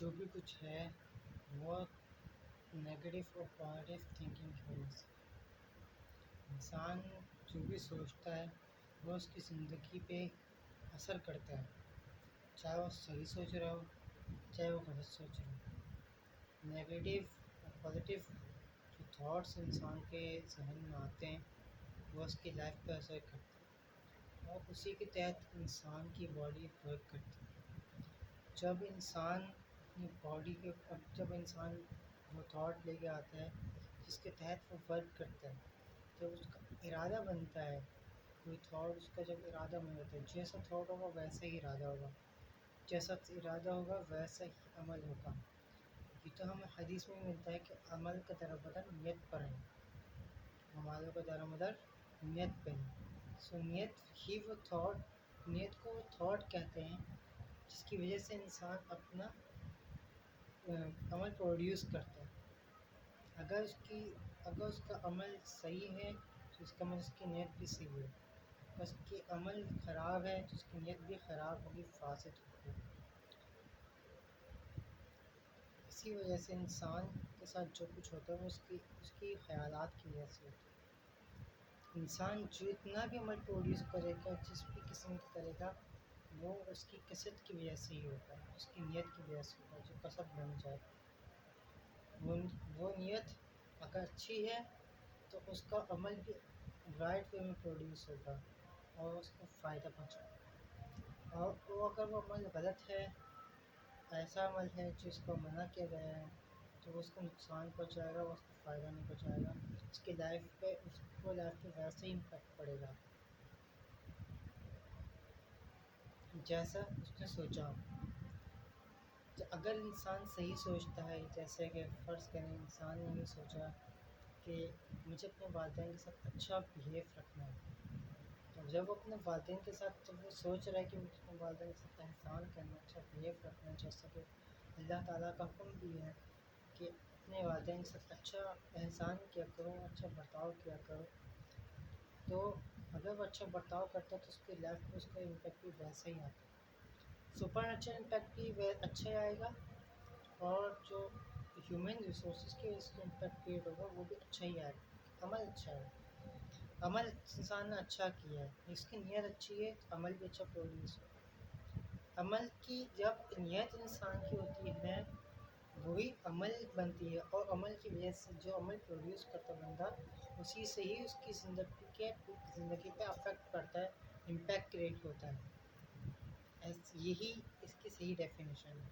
جو بھی کچھ ہے وہ نگیٹو اور پازیٹیو تھنکنگ کی وجہ سے انسان جو بھی سوچتا ہے وہ اس کی زندگی پہ اثر کرتا ہے، چاہے وہ صحیح سوچ رہا ہو چاہے وہ غلط سوچ رہا ہو۔ نگیٹیو اور پازیٹیو جو تھاٹس انسان کے ذہن میں آتے ہیں وہ اس کی لائف پہ اثر کرتے ہیں اور اسی کے تحت انسان کی باڈی ورک کرتی ہے۔ جب انسان اپنی باڈی کے جب انسان وہ تھاٹ لے کے آتا ہے جس کے تحت وہ ورک کرتا ہے، جب اس کا ارادہ بنتا ہے، کوئی تھاٹ اس کا جب ارادہ بن جاتا ہے، جیسا تھاٹ ہوگا ویسا ہی ارادہ ہوگا، جیسا ارادہ ہوگا ویسا ہی عمل ہوگا۔ یہ تو ہمیں حدیث میں ملتا ہے کہ عمل کا در بدر نیت پر ہے، عمالوں کا در مدر نیت پہ ہے۔ سو نیت ہی وہ تھاٹ، نیت کو وہ تھاٹ کہتے ہیں جس کی وجہ سے انسان اپنا عمل پروڈیوس کرتا ہے۔ اگر اس کا عمل صحیح ہے تو اس کا مطلب اس کی نیت بھی صحیح ہے، اگر اس کی عمل خراب ہے تو اس کی نیت بھی خراب ہوگی، فاسد ہوگی۔ اسی وجہ سے انسان کے ساتھ جو کچھ ہوتا ہے وہ اس کی خیالات کی وجہ سے ہوتا ہے۔ انسان جو اتنا بھی عمل پروڈیوس کرے گا، جس بھی قسم کا کرے گا، وہ اس کی کثرت کی وجہ سے ہی ہوتا ہے، اس کی نیت کی وجہ سے ہوتا ہے، جو کثرت بن جائے۔ وہ نیت اگر اچھی ہے تو اس کا عمل بھی رائٹ وے میں پروڈیوس ہوگا اور اس کو فائدہ پہنچائے گا، اور اگر وہ عمل غلط ہے، ایسا عمل ہے جس کو منع کیا گیا ہے، تو وہ اس کو نقصان پہنچائے گا، وہ اس کو فائدہ نہیں پہنچائے گا، اس کی لائف پہ ویسے ہی امپیکٹ پڑے گا جیسا اس نے سوچا ہو۔ تو اگر انسان صحیح سوچتا ہے، جیسے کہ فرض کریں انسان نے یہ سوچا کہ مجھے اپنے والدین کے ساتھ اچھا بیہیو رکھنا ہے، تو جب وہ اپنے والدین کے ساتھ جب وہ سوچ رہا ہے کہ مجھے اپنے والدین کے ساتھ احسان کرنا، اچھا بیہیو رکھنا، جیسا کہ اللہ تعالیٰ کا حکم بھی ہے کہ اپنے والدین کے ساتھ اچھا احسان کیا کرو، اچھا برتاؤ کیا کرو، تو اگر وہ اچھا برتاؤ کرتا ہے تو اس کی لائف میں اس کا امپیکٹ بھی ویسا ہی آتا ہے، سپر نیچرل امپیکٹ بھی اچھا ہی آئے گا، اور جو ہیومن ریسورسز کے اس کا امپیکٹ کریٹ ہوگا وہ بھی اچھا ہی آئے گا۔ عمل اچھا ہے، عمل انسان نے اچھا کیا ہے، اس کی نیت اچھی ہے تو عمل بھی اچھا پروڈیوس ہوگا۔ عمل کی جب نیت انسان کی ہوتی ہے وہی عمل بنتی ہے، اور عمل کی وجہ سے جو عمل پروڈیوس کرتا بندہ اسی سے ہی اس کی زندگی پہ افیکٹ پڑتا ہے، امپیکٹ کریٹ ہوتا ہے۔ یہی اس کی صحیح ڈیفینیشن ہے۔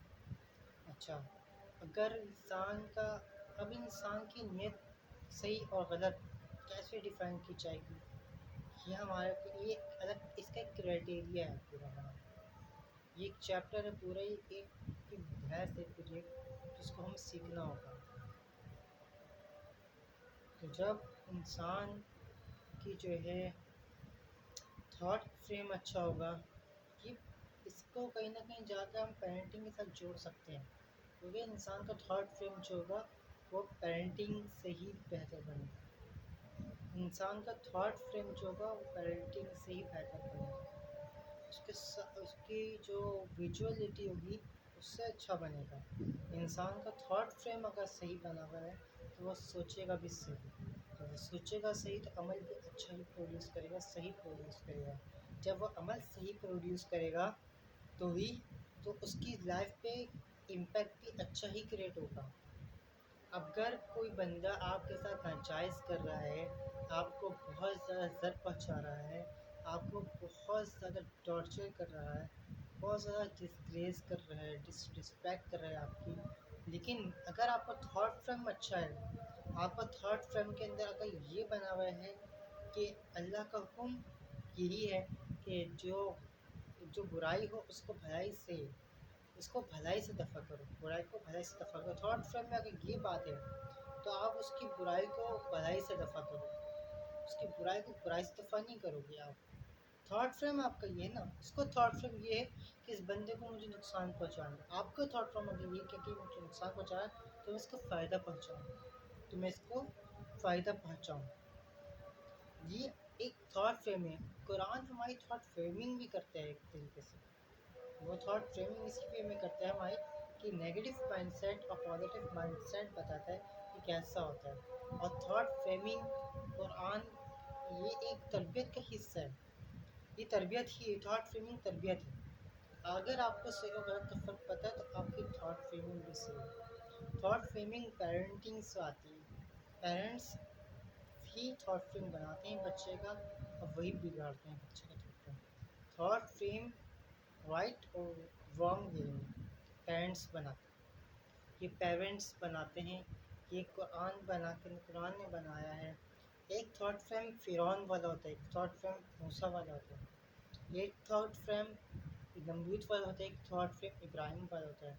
اچھا، اگر انسان کی نیت صحیح اور غلط کیسے ڈیفائن کی جائے گی، یہ ہمارے یہ الگ اس کا ایک کرائٹیریا ہے پورا ہمارا، یہ ایک چیپٹر ہے پورا، ایک بحث ہے پوری، جس کو ہم سیکھنا ہوگا۔ تو جب انسان کی جو ہے تھاٹ فریم اچھا ہوگا، یہ اس کو کہیں نہ کہیں جا کے ہم پیرنٹنگ کے ساتھ جوڑ سکتے ہیں، کیونکہ انسان کا تھاٹ فریم جو ہوگا وہ پیرنٹنگ سے ہی بہتر بنے گا، انسان کا تھاٹ فریم جو ہوگا وہ پیرنٹنگ سے ہی بہتر بنے گا، اس کی جو ویژولیٹی ہوگی اس سے اچھا بنے گا۔ انسان کا تھاٹ فریم اگر صحیح بنا ہوا ہے تو وہ سوچے گا بھی صحیح، تو وہ سوچے گا صحیح تو عمل بھی اچھا ہی پروڈیوس کرے گا، صحیح پروڈیوس کرے گا۔ جب وہ عمل صحیح پروڈیوس کرے گا تو اس کی لائف پہ امپیکٹ بھی اچھا ہی کریٹ ہوگا۔ اگر کوئی بندہ آپ کے ساتھ ناجائز کر رہا ہے، آپ کو بہت زیادہ ضرر پہنچا رہا ہے، آپ کو بہت زیادہ ٹارچر کر رہا ہے، بہت زیادہ ڈسگریس کر رہا ہے، ڈسرسپیکٹ کر رہا ہے آپ کی، لیکن اگر آپ کا تھاٹ فریم اچھا ہے، آپ کا تھاٹ فریم کے اندر اگر یہ بنا ہوا ہے کہ اللہ کا حکم یہی ہے کہ جو برائی ہو اس کو بھلائی سے دفع کرو، برائی کو بھلائی سے دفع کرو، تھاٹ فریم میں اگر یہ بات ہے تو آپ اس کی برائی کو بھلائی سے دفع کرو، اس کی برائی کو برائی سے دفع نہیں کرو گے آپ۔ تھاٹ فریم آپ کا یہ ہے نا، اس کو تھاٹ فریم یہ ہے کہ اس بندے کو مجھے نقصان پہنچانا ہے، آپ کا تھاٹ فریم اگر یہ کہ مجھے نقصان پہنچانا ہے تو میں اس کو فائدہ پہنچاؤں، یہ ایک تھاٹ فریم ہے۔ قرآن ہماری تھاٹ فریمنگ بھی کرتا ہے ایک طریقے سے، وہ تھاٹ فریمنگ اسی وے میں کرتا ہے ہماری کہ نیگیٹو مائنڈ سیٹ اور پازیٹیو مائنڈ سیٹ بتاتا ہے کہ کیسا ہوتا ہے. اور تھاٹ فریمنگ قرآن یہ ایک تربیت کا حصہ ہے. یہ تربیت ہی تھاٹ فریمنگ تربیت ہے. اگر آپ کو صحیح و غلط کا فرق پتہ ہے تو آپ کی تھاٹ فریمنگ بھی صحیح ہے. تھاٹ فریمنگ پیرنٹنگ سے آتی ہے. پیرنٹس ہی تھاٹ فریم بناتے ہیں بچے کا اور وہی بگاڑتے ہیں بچے کا thought frame. Thought frame right اور رانگ وے میں پیرنٹس بناتے ہیں. یہ پیرنٹس بناتے ہیں. یہ قرآن نے بنایا ہے. ایک تھاٹ فریم فرعون والا ہوتا ہے, ایک تھاٹ فریم موسیٰ والا ہوتا ہے, ایک تھاٹ فریم نمرود والا ہوتا ہے, ایک تھاٹ فریم ابراہیم والا ہوتا ہے.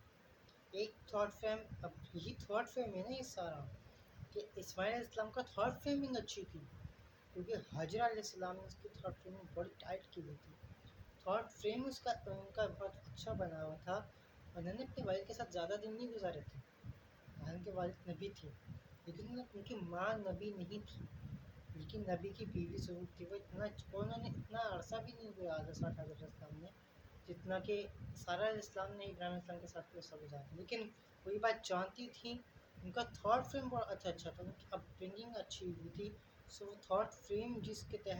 ایک تھاٹ فریم, اب یہی تھاٹ فریم ہے نا یہ سارا, کہ اسماعیل علیہ السلام کا تھاٹ فریمنگ اچھی تھی کیونکہ حجر علیہ السلام نے اس کی تھاٹ فریمنگ بڑی ٹائٹ کی ہوئی تھی. تھاٹ فریم ان کا بہت اچھا بنا ہوا تھا. انہوں نے اپنے والد کے ساتھ زیادہ دن نہیں گزارے تھے. ان کے والد نبی تھے لیکن ان کی ماں نبی نہیں تھی, لیکن نبی کی بیوی ضرور تھی. انہوں نے اتنا عرصہ بھی نہیں گزارا 60 حضرت السلام نے جتنا کہ سارہ علیہ السلام نے ابراہیم علیہ السلام کے ساتھ عرصہ گزارا. لیکن وہی بات جانتی تھیں, ان کا تھاٹ فریم بہت اچھا تھا, ان کی اپ برنگنگ اچھی ہوئی تھی. سو تھاٹ فریم جس کے تحت